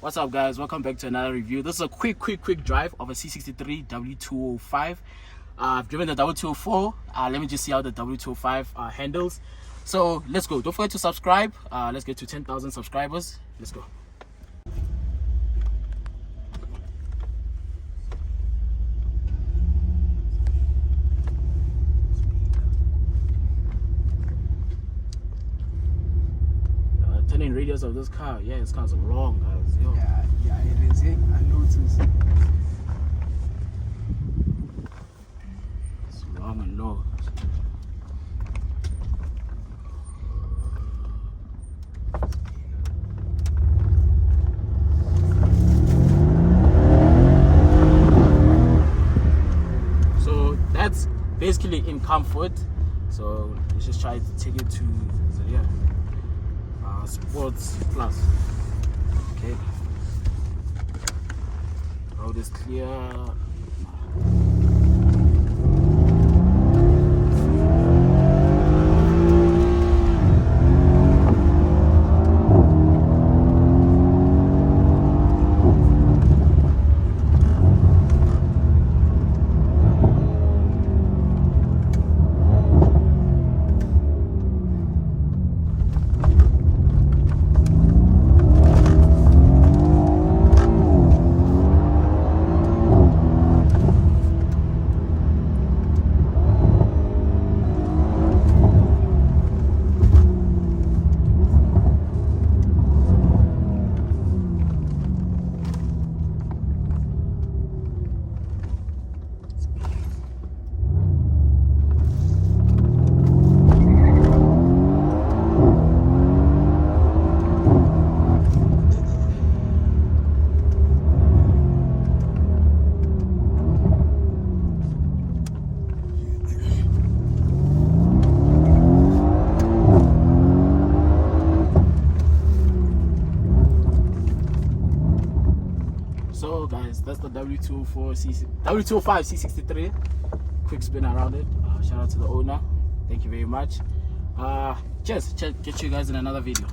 What's up, guys? Welcome back to another review. This is a quick drive of a C63 W205. I've driven the W204. Let me just see how the W205 handles. So let's go. Don't forget to subscribe. Let's get to 10,000 subscribers. Let's go. Turning radius of this car, yeah, this car's long, guys. Yo. Yeah, it is. I noticed. It's long and low. So that's basically in comfort. So let's just try to take it to, so yeah. Sports plus. Okay, road is clear. So guys, that's the W205 C63. Quick spin around it. Shout out to the owner. Thank you very much. Cheers. Catch you guys in another video.